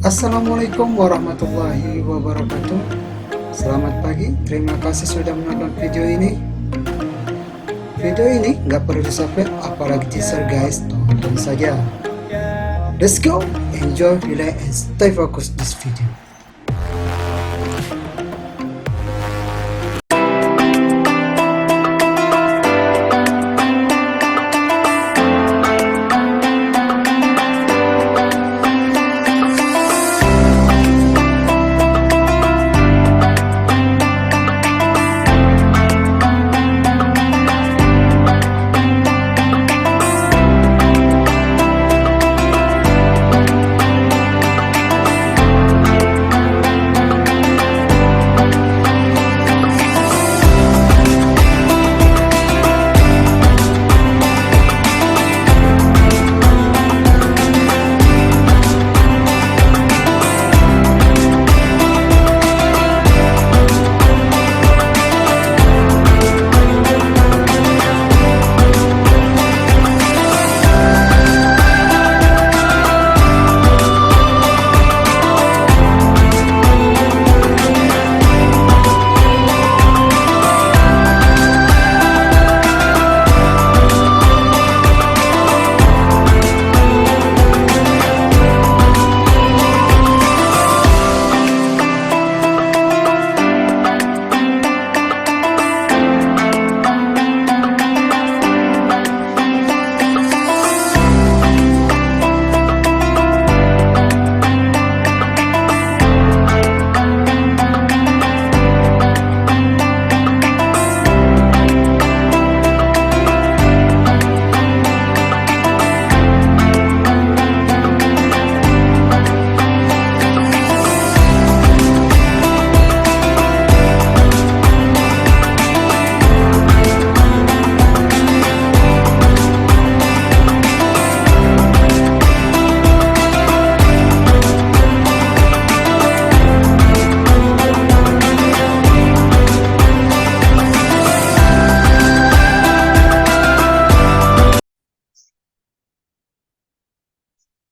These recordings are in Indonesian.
Assalamualaikum warahmatullahi wabarakatuh. Selamat pagi, terima kasih sudah menonton video ini. Video ini nggak perlu di-subscribe, apalagi teaser guys, tonton saja. Let's go, enjoy, relax, and stay focused this video.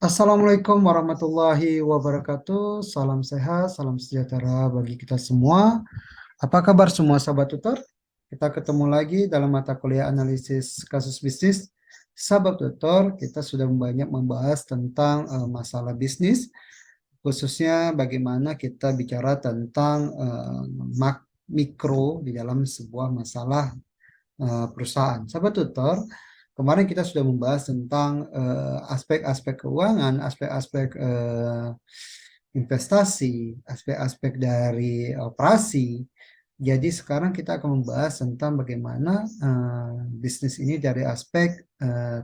Assalamualaikum warahmatullahi wabarakatuh. Salam sehat, salam sejahtera bagi kita semua. Apa kabar semua sahabat tutor? Kita ketemu lagi dalam mata kuliah analisis kasus bisnis. Sahabat tutor, kita sudah banyak membahas tentang masalah bisnis, khususnya bagaimana kita bicara tentang mikro di dalam sebuah masalah perusahaan. Sahabat tutor, kemarin kita sudah membahas tentang aspek-aspek keuangan, aspek-aspek investasi, aspek-aspek dari operasi. Jadi sekarang kita akan membahas tentang bagaimana bisnis ini dari aspek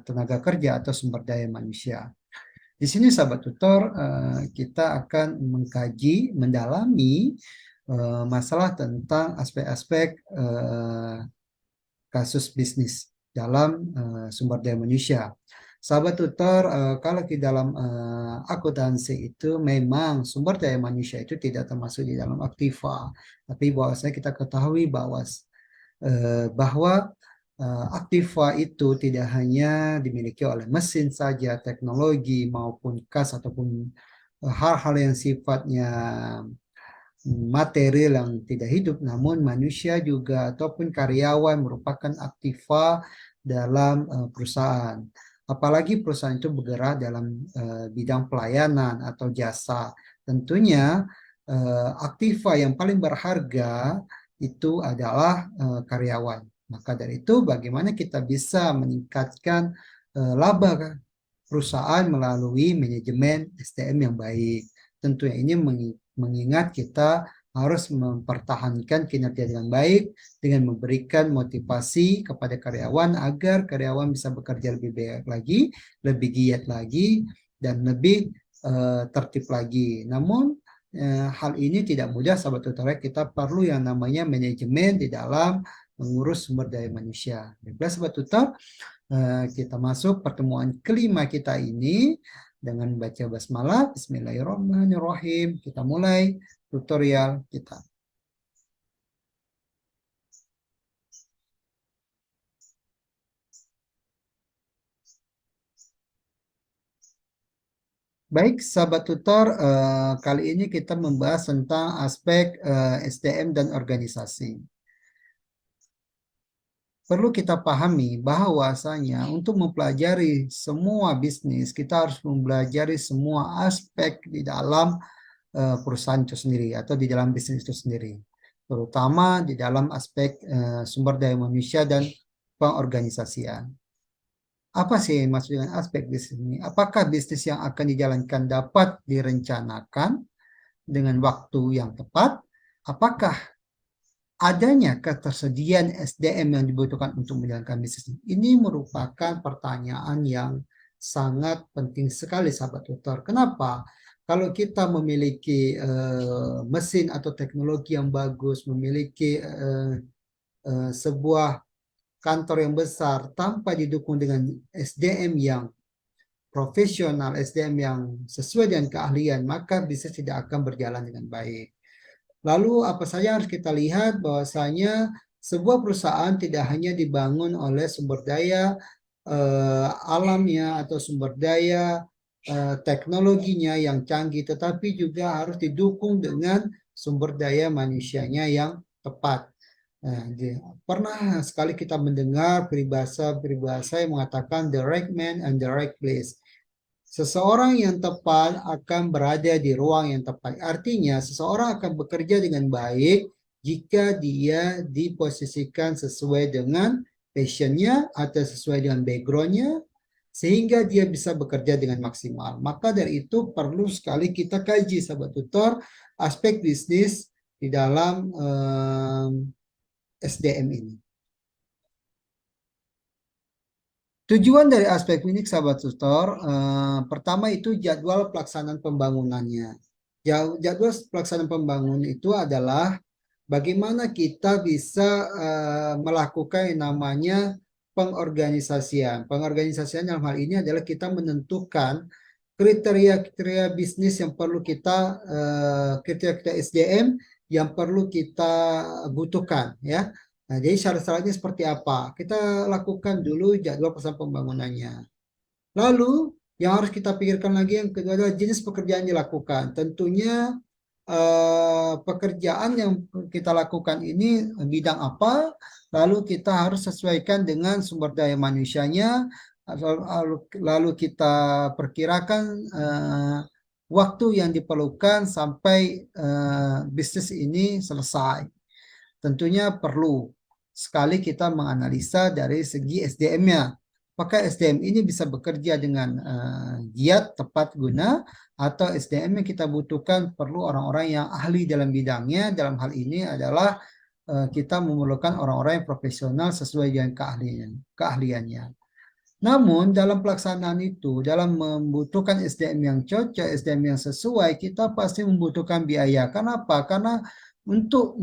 tenaga kerja atau sumber daya manusia. Di sini sahabat tutor, kita akan mengkaji, mendalami masalah tentang aspek-aspek kasus bisnis dalam sumber daya manusia. Sahabat tutor, kalau di dalam akuntansi itu memang sumber daya manusia itu tidak termasuk di dalam aktiva, tapi bahwasanya kita ketahui bahwa aktiva itu tidak hanya dimiliki oleh mesin saja, teknologi maupun kas ataupun hal-hal yang sifatnya material yang tidak hidup, namun manusia juga ataupun karyawan merupakan aktiva dalam perusahaan. Apalagi perusahaan itu bergerak dalam bidang pelayanan atau jasa. Tentunya aktiva yang paling berharga itu adalah karyawan. Maka dari itu bagaimana kita bisa meningkatkan laba perusahaan melalui manajemen SDM yang baik. Tentunya ini mengingat kita harus mempertahankan kinerja dengan baik dengan memberikan motivasi kepada karyawan agar karyawan bisa bekerja lebih baik lagi, lebih giat lagi, dan lebih tertib lagi. Namun hal ini tidak mudah sahabat tutor. Kita perlu yang namanya manajemen di dalam mengurus sumber daya manusia. Baiklah sahabat tutor, kita masuk pertemuan kelima kita ini dengan baca basmalah. Bismillahirrahmanirrahim. Kita mulai tutorial kita. Baik, sahabat tutor, kali ini kita membahas tentang aspek SDM dan organisasi. Perlu kita pahami bahwasanya untuk mempelajari semua bisnis, kita harus mempelajari semua aspek di dalam perusahaan itu sendiri atau di dalam bisnis itu sendiri, terutama di dalam aspek sumber daya manusia dan pengorganisasian. Apa sih yang maksud dengan aspek bisnis ini? Apakah bisnis yang akan dijalankan dapat direncanakan dengan waktu yang tepat? Apakah adanya ketersediaan SDM yang dibutuhkan untuk menjalankan bisnis ini? Ini merupakan pertanyaan yang sangat penting sekali, sahabat tutor. Kenapa? Kalau kita memiliki mesin atau teknologi yang bagus, memiliki sebuah kantor yang besar tanpa didukung dengan SDM yang profesional, SDM yang sesuai dengan keahlian, maka bisnis tidak akan berjalan dengan baik. Lalu apa saja harus kita lihat bahwasanya sebuah perusahaan tidak hanya dibangun oleh sumber daya alamnya atau sumber daya teknologinya yang canggih, tetapi juga harus didukung dengan sumber daya manusianya yang tepat. Nah, pernah sekali kita mendengar peribahasa yang mengatakan the right man and the right place. Seseorang yang tepat akan berada di ruang yang tepat. Artinya, seseorang akan bekerja dengan baik jika dia diposisikan sesuai dengan passionnya atau sesuai dengan backgroundnya, sehingga dia bisa bekerja dengan maksimal. Maka dari itu perlu sekali kita kaji, sahabat tutor, aspek bisnis di dalam SDM ini. Tujuan dari aspek ini, sahabat tutor, pertama itu jadwal pelaksanaan pembangunannya. Jadwal pelaksanaan pembangunan itu adalah bagaimana kita bisa melakukan yang namanya pengorganisasian. Pengorganisasian dalam hal ini adalah kita menentukan kriteria-kriteria bisnis yang perlu kita, kriteria-kriteria SDM yang perlu kita butuhkan, ya. Nah, jadi syarat-syaratnya seperti apa? Kita lakukan dulu jadwal pelaksanaan pembangunannya. Lalu yang harus kita pikirkan lagi yang kedua adalah jenis pekerjaan yang dilakukan. Tentunya pekerjaan yang kita lakukan ini bidang apa, lalu kita harus sesuaikan dengan sumber daya manusianya, lalu kita perkirakan waktu yang diperlukan sampai bisnis ini selesai. Tentunya perlu sekali kita menganalisa dari segi SDM-nya. Apakah SDM ini bisa bekerja dengan giat, tepat guna, atau SDM yang kita butuhkan perlu orang-orang yang ahli dalam bidangnya. Dalam hal ini adalah kita memerlukan orang-orang yang profesional sesuai dengan keahliannya. Namun dalam pelaksanaan itu, dalam membutuhkan SDM yang cocok, SDM yang sesuai, kita pasti membutuhkan biaya. Kenapa? Karena untuk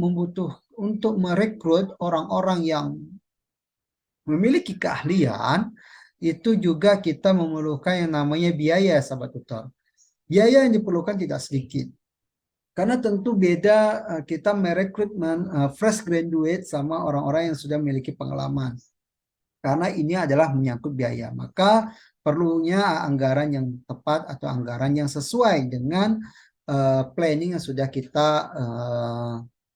merekrut orang-orang yang memiliki keahlian, itu juga kita memerlukan yang namanya biaya, sahabat tutor. Biaya yang diperlukan tidak sedikit. Karena tentu beda kita merekrutmen fresh graduate sama orang-orang yang sudah memiliki pengalaman. Karena ini adalah menyangkut biaya. Maka perlunya anggaran yang tepat atau anggaran yang sesuai dengan planning yang sudah kita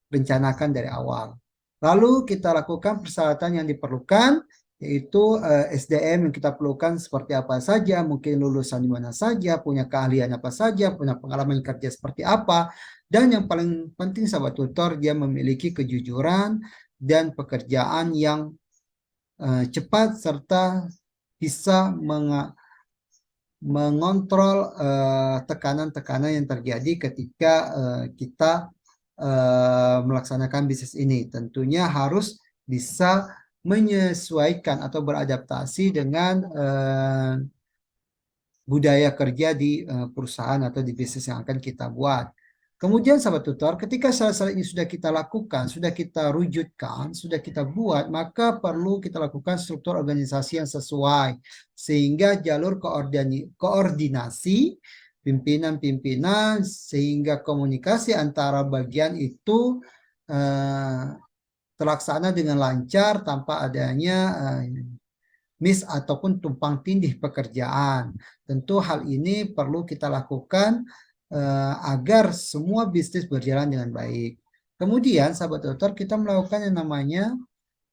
rencanakan dari awal. Lalu kita lakukan persyaratan yang diperlukan, yaitu SDM yang kita perlukan seperti apa saja, mungkin lulusan di mana saja, punya keahlian apa saja, punya pengalaman kerja seperti apa, dan yang paling penting sahabat tutor, dia memiliki kejujuran dan pekerjaan yang cepat serta bisa mengontrol tekanan-tekanan yang terjadi ketika kita melaksanakan bisnis ini. Tentunya harus bisa menyesuaikan atau beradaptasi dengan budaya kerja di perusahaan atau di bisnis yang akan kita buat. Kemudian sahabat tutor, ketika syarat-syarat ini sudah kita lakukan, sudah kita rujutkan, sudah kita buat, maka perlu kita lakukan struktur organisasi yang sesuai. Sehingga jalur koordinasi pimpinan-pimpinan, sehingga komunikasi antara bagian itu terlaksana dengan lancar tanpa adanya miss ataupun tumpang tindih pekerjaan. Tentu hal ini perlu kita lakukan agar semua bisnis berjalan dengan baik. Kemudian, sahabat tutor, kita melakukan yang namanya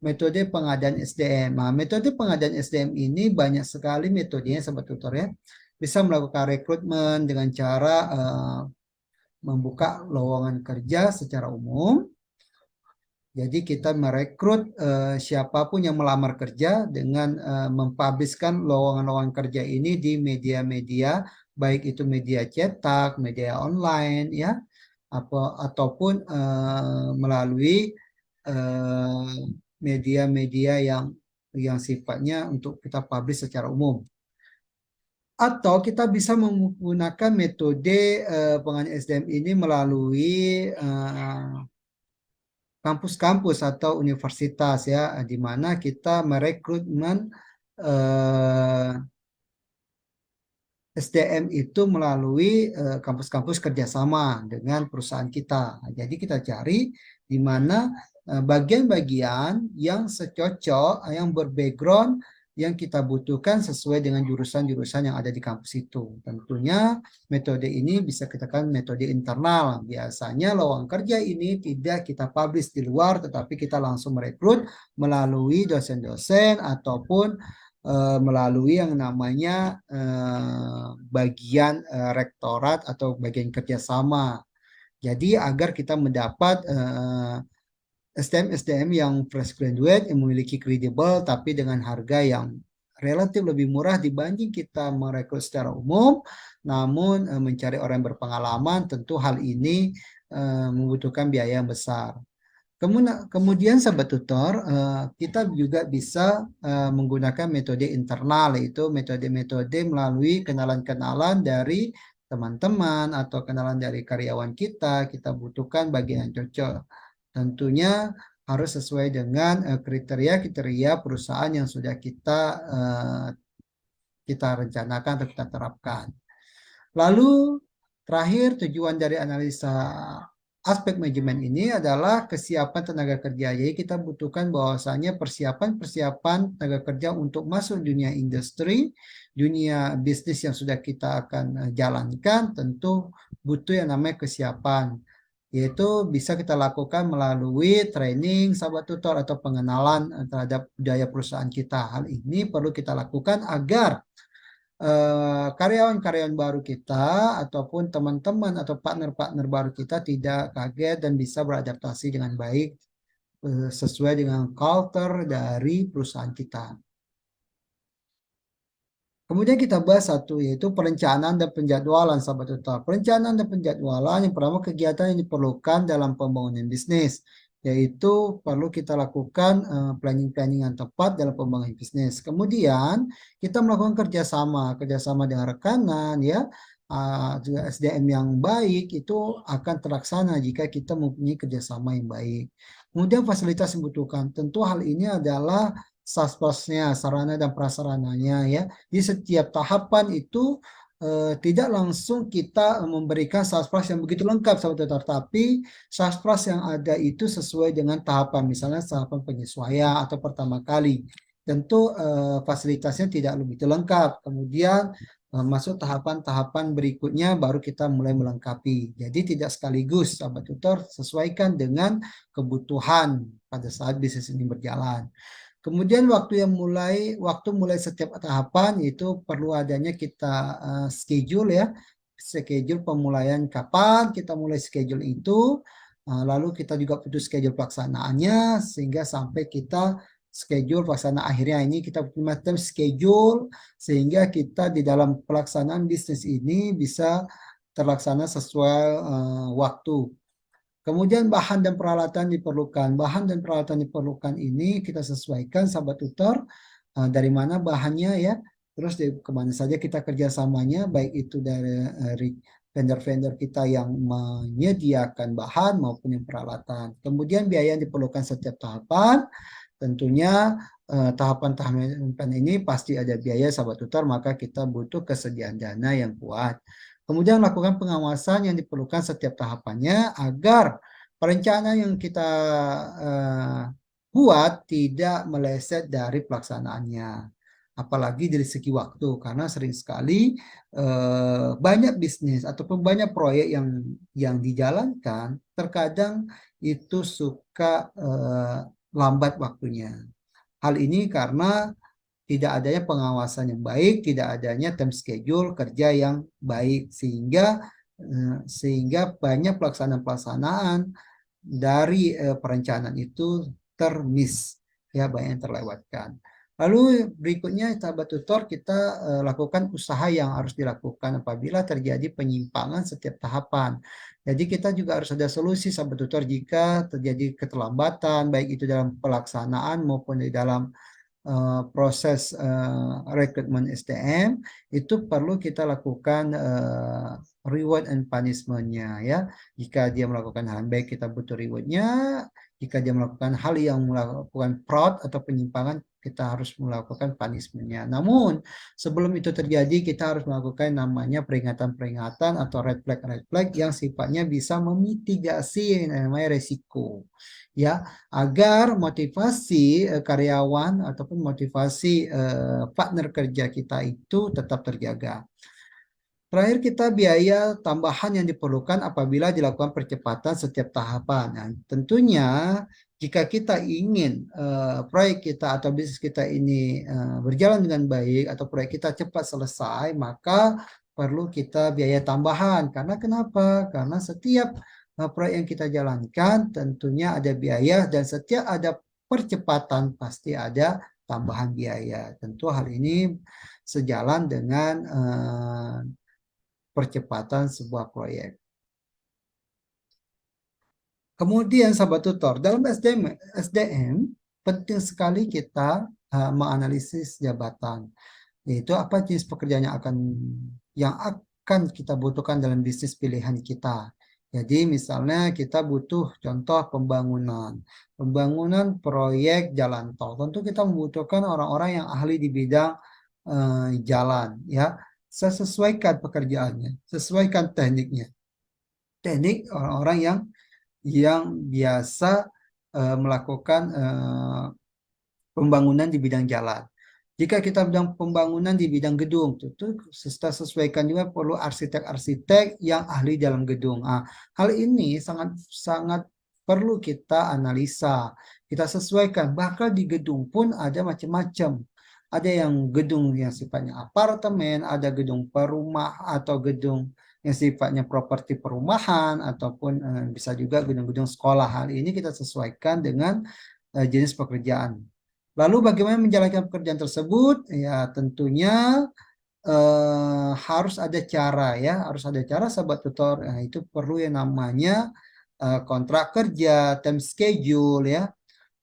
metode pengadaan SDM. Nah, metode pengadaan SDM ini banyak sekali metodenya, sahabat tutor ya. Bisa melakukan rekrutmen dengan cara membuka lowongan kerja secara umum. Jadi kita merekrut siapapun yang melamar kerja dengan mempublishkan lowongan-lowongan kerja ini di media-media, baik itu media cetak, media online, ya, ataupun melalui media-media yang sifatnya untuk kita publish secara umum. Atau kita bisa menggunakan metode pengadaan SDM ini melalui kampus-kampus atau universitas ya, di mana kita merekrutmen SDM itu melalui kampus-kampus kerjasama dengan perusahaan kita. Nah, jadi kita cari di mana bagian-bagian yang secocok, yang berbackground yang kita butuhkan sesuai dengan jurusan-jurusan yang ada di kampus itu. Tentunya metode ini bisa kita katakan metode internal. Biasanya lowongan kerja ini tidak kita publish di luar, tetapi kita langsung merekrut melalui dosen-dosen ataupun melalui yang namanya bagian rektorat atau bagian kerjasama. Jadi agar kita mendapat SDM-SDM yang fresh graduate yang memiliki kredibel tapi dengan harga yang relatif lebih murah dibanding kita merekrut secara umum, namun mencari orang yang berpengalaman tentu hal ini membutuhkan biaya yang besar. Kemudian sahabat tutor, kita juga bisa menggunakan metode internal, yaitu metode-metode melalui kenalan-kenalan dari teman-teman atau kenalan dari karyawan kita. Kita butuhkan bagian yang cocok. Tentunya harus sesuai dengan kriteria-kriteria perusahaan yang sudah kita rencanakan atau kita terapkan. Lalu terakhir tujuan dari analisa aspek manajemen ini adalah kesiapan tenaga kerja. Jadi kita butuhkan bahwasanya persiapan-persiapan tenaga kerja untuk masuk dunia industri, dunia bisnis yang sudah kita akan jalankan, tentu butuh yang namanya kesiapan. Yaitu bisa kita lakukan melalui training, sahabat tutor, atau pengenalan terhadap budaya perusahaan kita. Hal ini perlu kita lakukan agar karyawan-karyawan baru kita ataupun teman-teman atau partner-partner baru kita tidak kaget dan bisa beradaptasi dengan baik sesuai dengan culture dari perusahaan kita. Kemudian kita bahas satu yaitu perencanaan dan penjadwalan, sahabat tutor. Perencanaan dan penjadwalan yang pertama kegiatan yang diperlukan dalam pembangunan bisnis, yaitu perlu kita lakukan planning-planning yang tepat dalam pembangunan bisnis. Kemudian kita melakukan kerjasama dengan rekanan ya, juga SDM yang baik itu akan terlaksana jika kita mempunyai kerjasama yang baik. Kemudian fasilitas yang dibutuhkan, tentu hal ini adalah saspasnya, sarana dan prasarananya ya. Di setiap tahapan itu tidak langsung kita memberikan saspras yang begitu lengkap, sahabat, tetapi saspras yang ada itu sesuai dengan tahapan, misalnya tahapan penyesuaian atau pertama kali. Tentu fasilitasnya tidak begitu lengkap. Kemudian masuk tahapan-tahapan berikutnya baru kita mulai melengkapi. Jadi tidak sekaligus, sahabat tutor, sesuaikan dengan kebutuhan pada saat bisnis ini berjalan. Kemudian waktu mulai setiap tahapan itu perlu adanya kita schedule ya, schedule pemulaian kapan kita mulai schedule itu, lalu kita juga butuh schedule pelaksanaannya sehingga sampai kita schedule pelaksanaan akhirnya ini kita punya macam schedule sehingga kita di dalam pelaksanaan bisnis ini bisa terlaksana sesuai waktu. Kemudian bahan dan peralatan diperlukan. Bahan dan peralatan diperlukan ini kita sesuaikan, sahabat tutor, dari mana bahannya ya. Terus kemana saja kita kerjasamanya, baik itu dari vendor-vendor kita yang menyediakan bahan maupun yang peralatan. Kemudian biaya yang diperlukan setiap tahapan, tentunya tahapan-tahapan ini pasti ada biaya, sahabat tutor, maka kita butuh kesediaan dana yang kuat. Kemudian lakukan pengawasan yang diperlukan setiap tahapannya agar perencanaan yang kita buat tidak meleset dari pelaksanaannya. apalagi dari segi waktu, karena sering sekali banyak bisnis ataupun banyak proyek yang dijalankan, terkadang itu suka lambat waktunya. Hal ini karena tidak adanya pengawasan yang baik, tidak adanya time schedule kerja yang baik, sehingga banyak pelaksanaan-pelaksanaan dari perencanaan itu termiss, ya, banyak yang terlewatkan. Lalu berikutnya sahabat tutor, kita lakukan usaha yang harus dilakukan apabila terjadi penyimpangan setiap tahapan. Jadi kita juga harus ada solusi sahabat tutor jika terjadi keterlambatan, baik itu dalam pelaksanaan maupun di dalam proses rekrutmen SDM. Itu perlu kita lakukan reward and punishment-nya, ya. Jika dia melakukan hal yang baik, kita butuh reward-nya. Jika dia melakukan hal yang melakukan fraud atau penyimpangan, kita harus melakukan punishment-nya. Namun sebelum itu terjadi, kita harus melakukan namanya peringatan-peringatan atau red flag yang sifatnya bisa memitigasi namanya resiko, ya, agar motivasi karyawan ataupun motivasi partner kerja kita itu tetap terjaga. Terakhir, kita biaya tambahan yang diperlukan apabila dilakukan percepatan setiap tahapan. Nah, tentunya jika kita ingin proyek kita atau bisnis kita ini berjalan dengan baik atau proyek kita cepat selesai, maka perlu kita biaya tambahan. Karena kenapa? Karena setiap proyek yang kita jalankan tentunya ada biaya, dan setiap ada percepatan pasti ada tambahan biaya. Tentu hal ini sejalan dengan percepatan sebuah proyek. Kemudian sahabat tutor, dalam SDM penting sekali kita menganalisis jabatan, yaitu apa jenis pekerjaan yang akan kita butuhkan dalam bisnis pilihan kita. Jadi misalnya kita butuh contoh pembangunan proyek jalan tol. Tentu kita membutuhkan orang-orang yang ahli di bidang jalan, ya. Saya sesuaikan pekerjaannya, sesuaikan tekniknya. Teknik orang-orang yang biasa melakukan pembangunan di bidang jalan. Jika kita bidang pembangunan di bidang gedung, tentu kita sesuaikan juga perlu arsitek-arsitek yang ahli dalam gedung. Nah, hal ini sangat sangat perlu kita analisa, kita sesuaikan. Bahkan di gedung pun ada macam-macam. Ada yang gedung yang sifatnya apartemen, ada gedung perumah atau gedung yang sifatnya properti perumahan, ataupun bisa juga gedung-gedung sekolah. Hal ini kita sesuaikan dengan jenis pekerjaan. Lalu bagaimana menjalankan pekerjaan tersebut? Ya tentunya harus ada cara, ya, harus ada cara sahabat tutor. Nah, itu perlu yang namanya kontrak kerja, time schedule, ya.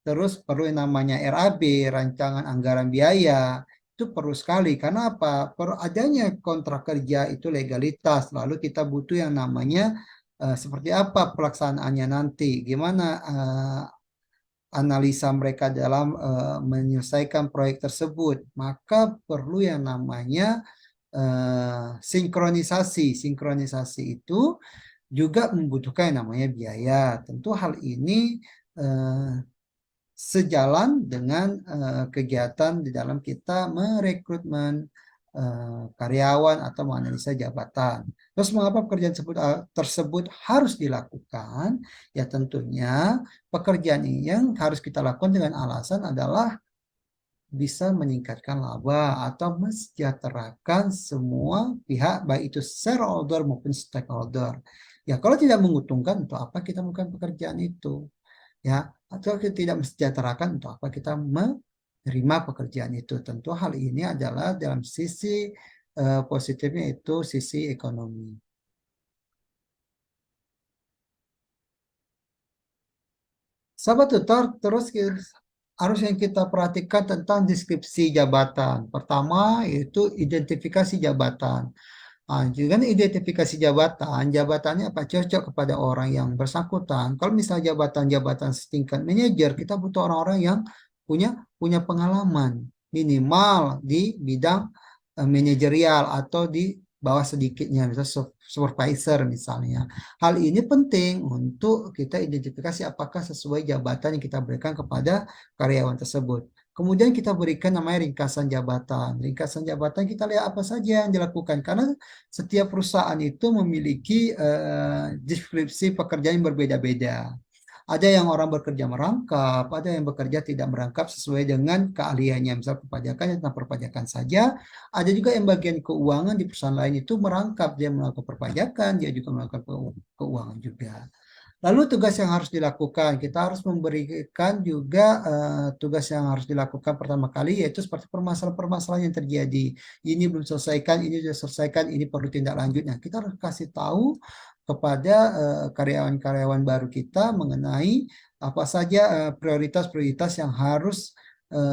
Terus perlu yang namanya RAB, rancangan anggaran biaya. Itu perlu sekali. Karena apa? Perlu adanya kontrak kerja itu legalitas. Lalu kita butuh yang namanya seperti apa pelaksanaannya nanti. Gimana analisa mereka dalam menyelesaikan proyek tersebut. Maka perlu yang namanya sinkronisasi. Sinkronisasi itu juga membutuhkan yang namanya biaya. Tentu hal ini sejalan dengan kegiatan di dalam kita merekrutmen karyawan atau menganalisa jabatan. Terus mengapa pekerjaan tersebut harus dilakukan? Ya tentunya pekerjaan ini yang harus kita lakukan dengan alasan adalah bisa meningkatkan laba atau mensejahterakan semua pihak, baik itu shareholder maupun stakeholder. Ya kalau tidak menguntungkan, untuk apa kita melakukan pekerjaan itu? Ya, atau kita tidak mensejahterakan, untuk apa kita menerima pekerjaan itu? Tentu hal ini adalah dalam sisi positifnya, itu sisi ekonomi. Sahabat tutor, terus harus yang kita perhatikan tentang deskripsi jabatan. Pertama yaitu identifikasi jabatan. Nah, dengan identifikasi jabatan, jabatannya apa cocok kepada orang yang bersangkutan. Kalau misalnya jabatan-jabatan setingkat manajer, kita butuh orang-orang yang punya punya pengalaman minimal di bidang manajerial atau di bawah sedikitnya, misalnya supervisor misalnya. Hal ini penting untuk kita identifikasi apakah sesuai jabatan yang kita berikan kepada karyawan tersebut. Kemudian kita berikan namanya ringkasan jabatan. Ringkasan jabatan kita lihat apa saja yang dilakukan karena setiap perusahaan itu memiliki deskripsi pekerjaan yang berbeda-beda. Ada yang orang bekerja merangkap, ada yang bekerja tidak merangkap sesuai dengan keahliannya. Misal perpajakan tentang perpajakan saja. Ada juga yang bagian keuangan di perusahaan lain itu merangkap, dia melakukan perpajakan, dia juga melakukan keuangan juga. Lalu tugas yang harus dilakukan, kita harus memberikan juga tugas yang harus dilakukan pertama kali, yaitu seperti permasalahan-permasalahan yang terjadi. Ini belum selesaikan, ini sudah selesaikan, ini perlu tindak lanjutnya. Kita harus kasih tahu kepada karyawan-karyawan baru kita mengenai apa saja prioritas-prioritas yang harus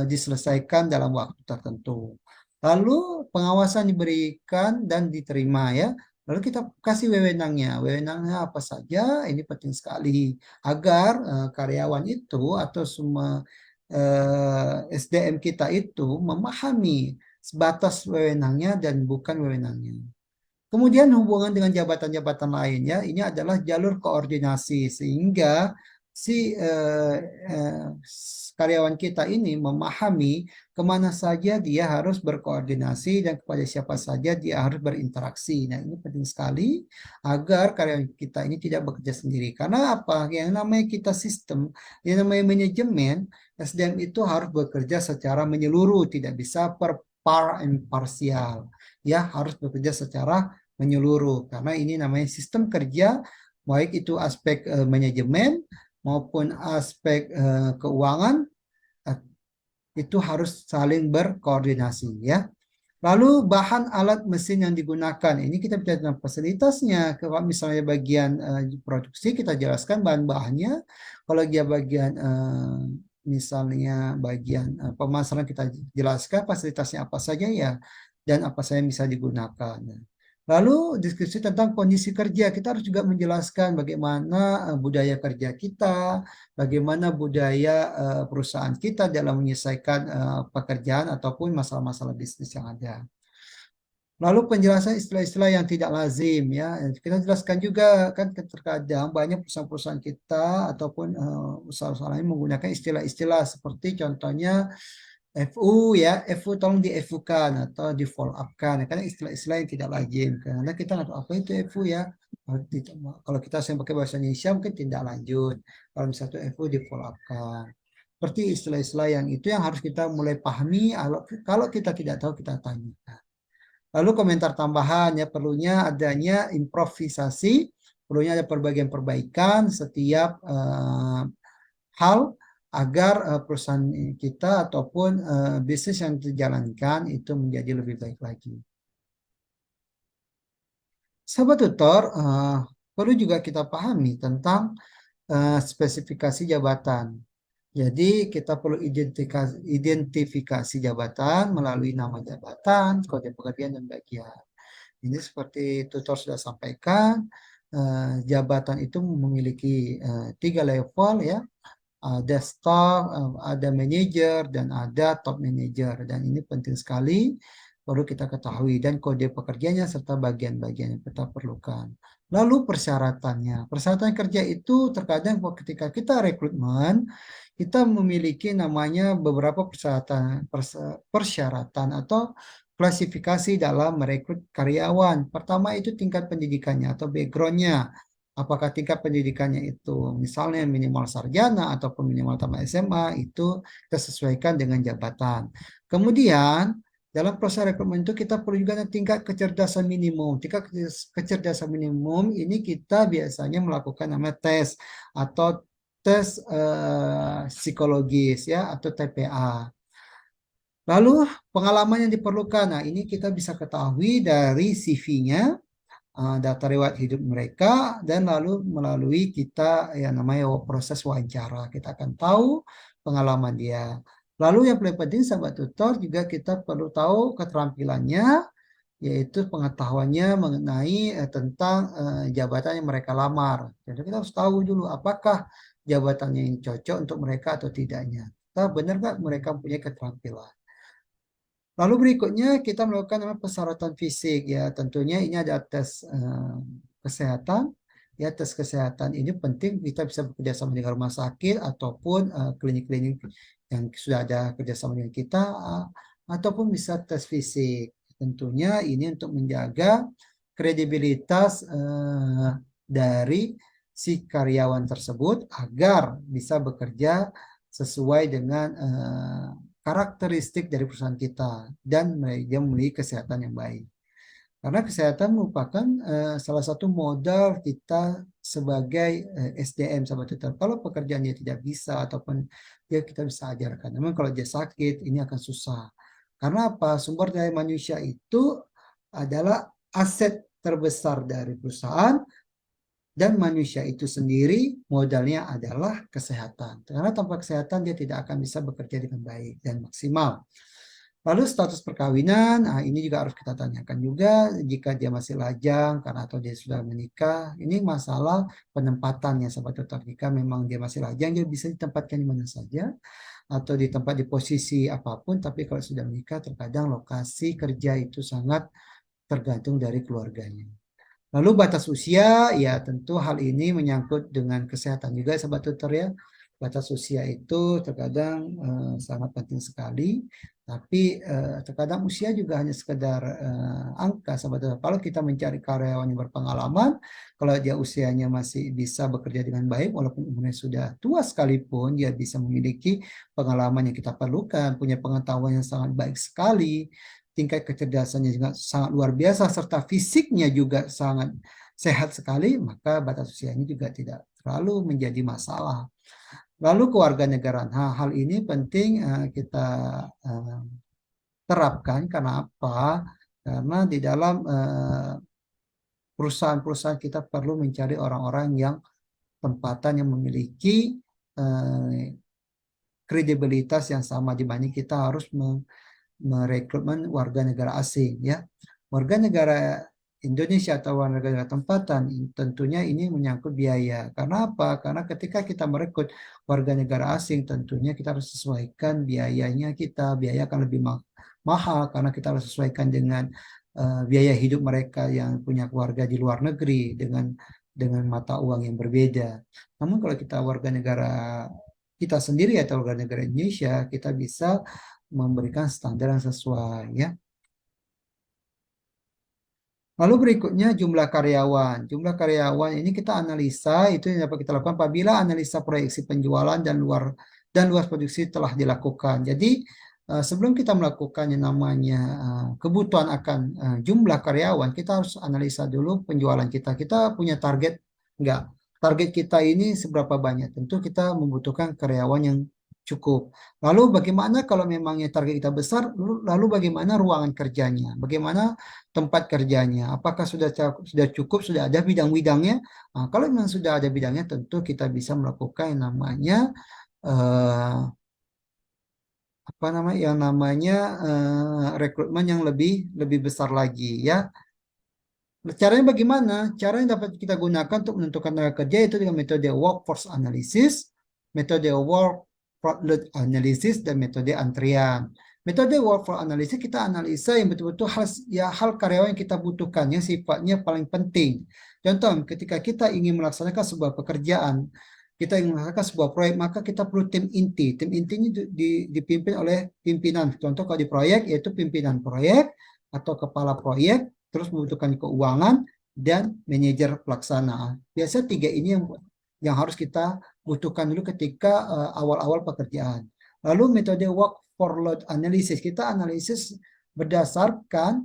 diselesaikan dalam waktu tertentu. Lalu pengawasan diberikan dan diterima ya. Lalu kita kasih wewenangnya. Wewenangnya apa saja? Ini penting sekali agar karyawan itu atau semua SDM kita itu memahami sebatas wewenangnya dan bukan wewenangnya. Kemudian hubungan dengan jabatan-jabatan lain ya, ini adalah jalur koordinasi sehingga si karyawan kita ini memahami kemana saja dia harus berkoordinasi dan kepada siapa saja dia harus berinteraksi. Nah ini penting sekali agar karyawan kita ini tidak bekerja sendiri. Karena apa? Yang namanya kita sistem, yang namanya manajemen, SDM itu harus bekerja secara menyeluruh, tidak bisa per par and parsial. Ya harus bekerja secara menyeluruh karena ini namanya sistem kerja baik itu aspek manajemen maupun aspek keuangan itu harus saling berkoordinasi ya. Lalu bahan alat mesin yang digunakan ini kita bicara tentang fasilitasnya. Kalau misalnya bagian produksi kita jelaskan bahan-bahannya. Kalau dia bagian misalnya bagian pemasaran kita jelaskan fasilitasnya apa saja ya dan apa saja yang bisa digunakan. Lalu diskusi tentang kondisi kerja, kita harus juga menjelaskan bagaimana budaya kerja kita, bagaimana budaya perusahaan kita dalam menyelesaikan pekerjaan ataupun masalah-masalah bisnis yang ada. Lalu penjelasan istilah-istilah yang tidak lazim ya. Kita jelaskan juga kan terkadang banyak perusahaan-perusahaan kita ataupun usaha-usaha lain menggunakan istilah-istilah seperti contohnya FU ya, FU tolong di FU-kan atau di follow up-kan. Karena istilah-istilah yang tidak lazim. Karena kita nggak tahu apa itu FU ya. Kalau kita yang pakai bahasa Indonesia mungkin tindak lanjut. Kalau misalnya itu FU di follow up-kan. Seperti istilah-istilah yang itu yang harus kita mulai pahami. Kalau kita tidak tahu kita tanya. Lalu komentar tambahan ya perlunya adanya improvisasi, perlunya ada perbaikan setiap hal agar perusahaan kita ataupun bisnis yang dijalankan itu menjadi lebih baik lagi. Sahabat tutor, perlu juga kita pahami tentang spesifikasi jabatan. Jadi kita perlu identifikasi jabatan melalui nama jabatan, kode pekerjaan dan bagian. Ini seperti tutor sudah sampaikan, jabatan itu memiliki 3 level ya, ada staff, ada manajer, dan ada top manager. Dan ini penting sekali, perlu kita ketahui. Dan kode pekerjanya serta bagian-bagian yang kita perlukan. Lalu persyaratannya. Persyaratan kerja itu terkadang ketika kita rekrutmen, kita memiliki namanya beberapa persyaratan atau klasifikasi dalam merekrut karyawan. Pertama itu tingkat pendidikannya atau backgroundnya. Apakah tingkat pendidikannya itu misalnya minimal sarjana ataupun minimal tamat SMA itu kita sesuaikan dengan jabatan. Kemudian dalam proses rekrutmen itu kita perlu juga tingkat kecerdasan minimum. Tingkat kecerdasan minimum ini kita biasanya melakukan namanya tes atau tes psikologis ya atau TPA. Lalu pengalaman yang diperlukan. Nah, ini kita bisa ketahui dari CV-nya, data riwayat hidup mereka, dan lalu melalui kita yang namanya proses wawancara. Kita akan tahu pengalaman dia. Lalu yang paling penting sahabat tutor juga kita perlu tahu keterampilannya, yaitu pengetahuannya mengenai tentang jabatan yang mereka lamar. Jadi kita harus tahu dulu apakah jabatannya yang cocok untuk mereka atau tidaknya. Kita benar nggak mereka punya keterampilan. Lalu berikutnya kita melakukan namanya persyaratan fisik ya. Tentunya ini ada tes kesehatan. Ya, tes kesehatan ini penting kita bisa bekerja sama dengan rumah sakit ataupun klinik-klinik yang sudah ada kerjasama dengan kita, ataupun bisa tes fisik. Tentunya ini untuk menjaga kredibilitas dari si karyawan tersebut agar bisa bekerja sesuai dengan karakteristik dari perusahaan kita dan dia memiliki kesehatan yang baik. Karena kesehatan merupakan salah satu modal kita sebagai SDM, sahabat tutor. Kalau pekerjaan dia tidak bisa ataupun dia kita bisa ajarkan. Namun kalau dia sakit, ini akan susah. Karena apa? Sumber daya manusia itu adalah aset terbesar dari perusahaan dan manusia itu sendiri modalnya adalah kesehatan. Karena tanpa kesehatan dia tidak akan bisa bekerja dengan baik dan maksimal. Lalu status perkawinan, ini juga harus kita tanyakan juga jika dia masih lajang karena atau dia sudah menikah. Ini masalah penempatannya sahabat tutor. Jika memang dia masih lajang, dia bisa ditempatkan di mana saja atau di tempat di posisi apapun. Tapi kalau sudah menikah, terkadang lokasi kerja itu sangat tergantung dari keluarganya. Lalu batas usia, ya tentu hal ini menyangkut dengan kesehatan juga sahabat tutor ya. Batas usia itu terkadang sangat penting sekali, tapi terkadang usia juga hanya sekedar angka sahabat tutor. Kalau kita mencari karyawan yang berpengalaman, kalau dia usianya masih bisa bekerja dengan baik, walaupun umurnya sudah tua sekalipun, dia bisa memiliki pengalaman yang kita perlukan, punya pengetahuan yang sangat baik sekali, tingkat kecerdasannya juga sangat luar biasa, serta fisiknya juga sangat sehat sekali, maka batas usia ini juga tidak terlalu menjadi masalah. Lalu kewarganegaraan, hal ini penting kita terapkan. Karena apa? Karena di dalam perusahaan-perusahaan kita perlu mencari orang-orang yang tempatan yang memiliki kredibilitas yang sama, dibanding kita harus merekrutmen warga negara asing ya. Warga negara Indonesia atau warga negara tempatan tentunya ini menyangkut biaya. Karena apa? Karena ketika kita merekrut warga negara asing tentunya kita harus sesuaikan biayanya kita. Biaya akan lebih mahal karena kita harus sesuaikan dengan biaya hidup mereka yang punya keluarga di luar negeri dengan mata uang yang berbeda. Namun kalau kita warga negara kita sendiri atau warga negara Indonesia, kita bisa memberikan standar yang sesuai ya. Lalu berikutnya jumlah karyawan. Jumlah karyawan ini kita analisa, itu yang dapat kita lakukan apabila analisa proyeksi penjualan dan luas produksi telah dilakukan. Jadi sebelum kita melakukan yang namanya kebutuhan akan jumlah karyawan, kita harus analisa dulu penjualan kita. Kita punya target enggak? Target kita ini seberapa banyak? Tentu kita membutuhkan karyawan yang cukup. Lalu bagaimana kalau memangnya target kita besar, lalu bagaimana ruangan kerjanya? Bagaimana tempat kerjanya? Apakah sudah cukup, sudah ada bidang-bidangnya? Nah, kalau memang sudah ada bidangnya, tentu kita bisa melakukan yang namanya eh, rekrutmen yang lebih besar lagi ya. Caranya bagaimana? Cara yang dapat kita gunakan untuk menentukan tenaga kerja itu dengan metode workforce analysis, metode workload analysis, dan metode antrian. Metode workforce analysis kita analisa yang betul-betul hal karyawan yang kita butuhkan yang sifatnya paling penting. Contoh, ketika kita ingin melaksanakan sebuah pekerjaan, kita ingin melaksanakan sebuah proyek, maka kita perlu tim inti. Tim inti ini dipimpin oleh pimpinan. Contoh kalau di proyek yaitu pimpinan proyek atau kepala proyek, terus membutuhkan keuangan dan manajer pelaksanaan. Biasanya tiga ini yang harus kita butuhkan dulu ketika awal-awal pekerjaan. Lalu metode work for load analysis, kita analisis berdasarkan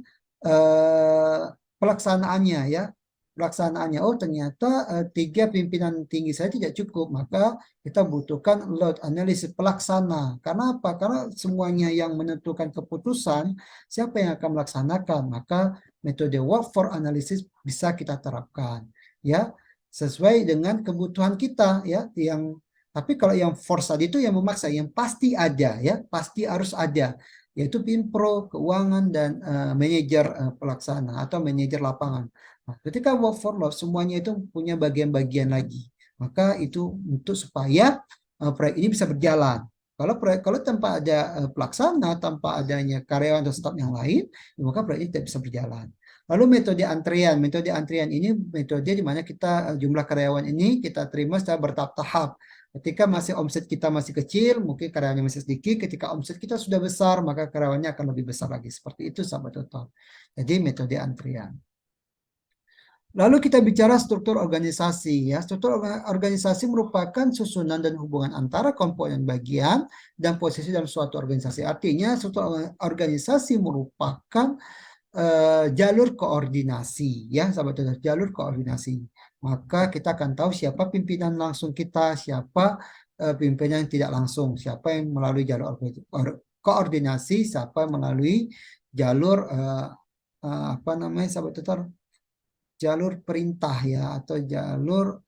pelaksanaannya ya. Pelaksanaannya, oh ternyata tiga pimpinan tinggi saya tidak cukup, maka kita butuhkan load analysis pelaksana. Karena apa? Karena semuanya yang menentukan keputusan, siapa yang akan melaksanakan, maka metode workforce analysis bisa kita terapkan ya sesuai dengan kebutuhan kita ya. Tapi kalau yang force tadi itu yang memaksa, yang pasti ada ya, pasti harus ada, yaitu Pimpro, keuangan, dan manajer pelaksana atau manajer lapangan. Nah, ketika work for load semuanya itu punya bagian-bagian lagi, maka itu untuk supaya proyek ini bisa berjalan. Kalau tanpa ada pelaksana, tanpa adanya karyawan atau staf yang lain, maka proyek ini tidak bisa berjalan. Lalu metode antrian ini metode di mana kita jumlah karyawan ini kita terima secara bertahap-tahap. Ketika masih omset kita masih kecil, mungkin karyawannya masih sedikit. Ketika omset kita sudah besar, maka karyawannya akan lebih besar lagi. Seperti itu, sahabat tutor. Jadi metode antrian. Lalu kita bicara struktur organisasi ya. Struktur organisasi merupakan susunan dan hubungan antara komponen bagian dan posisi dalam suatu organisasi. Artinya struktur organisasi merupakan jalur koordinasi ya, sahabat tutor, jalur koordinasi. Maka kita akan tahu siapa pimpinan langsung kita, siapa pimpinan yang tidak langsung, siapa yang melalui jalur koordinasi, siapa yang melalui jalur apa namanya, sahabat tutor, jalur perintah ya, atau jalur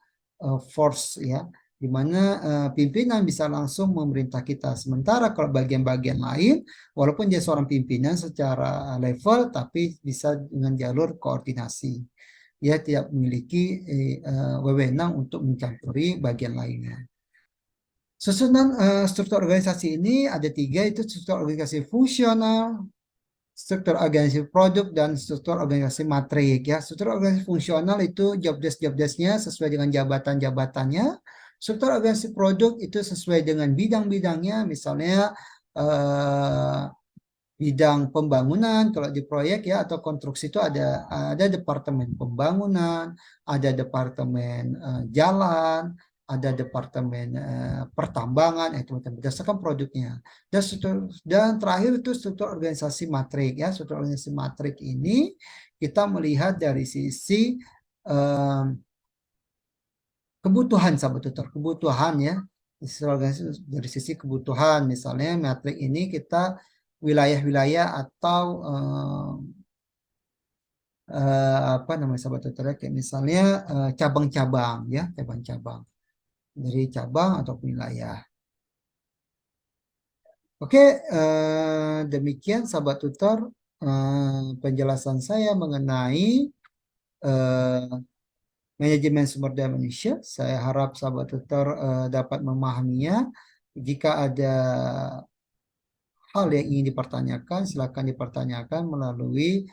force ya, di mana pimpinan bisa langsung memerintah kita. Sementara kalau bagian-bagian lain, walaupun dia seorang pimpinan secara level, tapi bisa dengan jalur koordinasi. Dia tidak memiliki wewenang untuk mencampuri bagian lainnya. Susunan struktur organisasi ini ada tiga, itu struktur organisasi fungsional, struktur organisasi produk, dan struktur organisasi matrik ya. Struktur organisasi fungsional itu job desk-nya sesuai dengan jabatan-jabatannya. Struktur organisasi produk itu sesuai dengan bidang-bidangnya, misalnya bidang pembangunan kalau di proyek ya, atau konstruksi itu ada departemen pembangunan, ada departemen jalan, ada departemen pertambangan, itu berdasarkan produknya. Dan terakhir itu struktur organisasi matrik ya. Struktur organisasi matrik ini kita melihat dari sisi kebutuhan, sahabat tutor, kebutuhan ya. Dari sisi kebutuhan, misalnya matrik ini kita wilayah-wilayah atau apa namanya, sahabat tutor, kayak misalnya cabang-cabang ya, cabang-cabang dari cabang atau wilayah. Oke, demikian sahabat tutor penjelasan saya mengenai manajemen sumber daya manusia. Saya harap sahabat tutor dapat memahaminya. Jika ada hal yang ingin dipertanyakan, silakan dipertanyakan melalui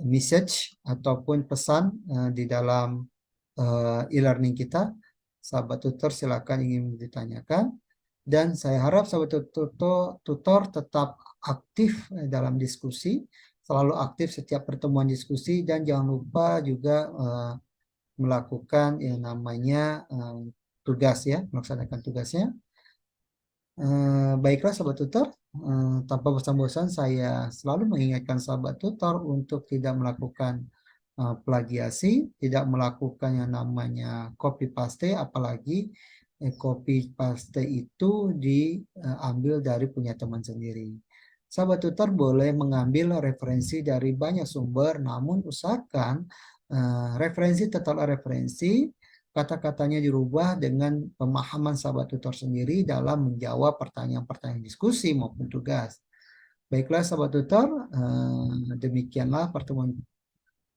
message ataupun pesan di dalam e-learning kita. Sahabat tutor silakan ingin ditanyakan. Dan saya harap sahabat tutor tetap aktif dalam diskusi, selalu aktif setiap pertemuan diskusi, dan jangan lupa juga melakukan yang namanya tugas ya, melaksanakan tugasnya. Baiklah sahabat tutor, tanpa bosan-bosan saya selalu mengingatkan sahabat tutor untuk tidak melakukan plagiasi, tidak melakukan yang namanya copy paste, apalagi copy paste itu diambil dari punya teman sendiri. Sahabat tutor boleh mengambil referensi dari banyak sumber, namun usahakan referensi tetaplah referensi, kata-katanya dirubah dengan pemahaman sahabat tutor sendiri dalam menjawab pertanyaan-pertanyaan diskusi maupun tugas. Baiklah sahabat tutor, demikianlah pertemuan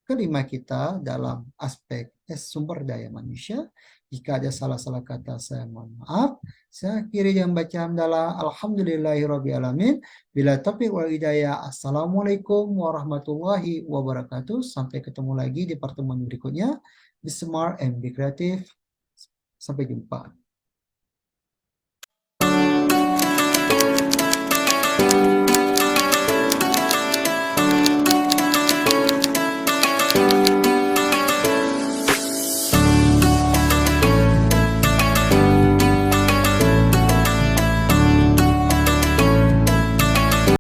kelima kita dalam aspek sumber daya manusia. Jika ada salah-salah kata, saya mohon maaf. Saya akhiri dengan baca hamdalah alhamdulillahirrabbilalamin. Bila taufiq wal hidayah. Assalamualaikum warahmatullahi wabarakatuh. Sampai ketemu lagi di pertemuan berikutnya. Be smart and be creative. Sampai jumpa.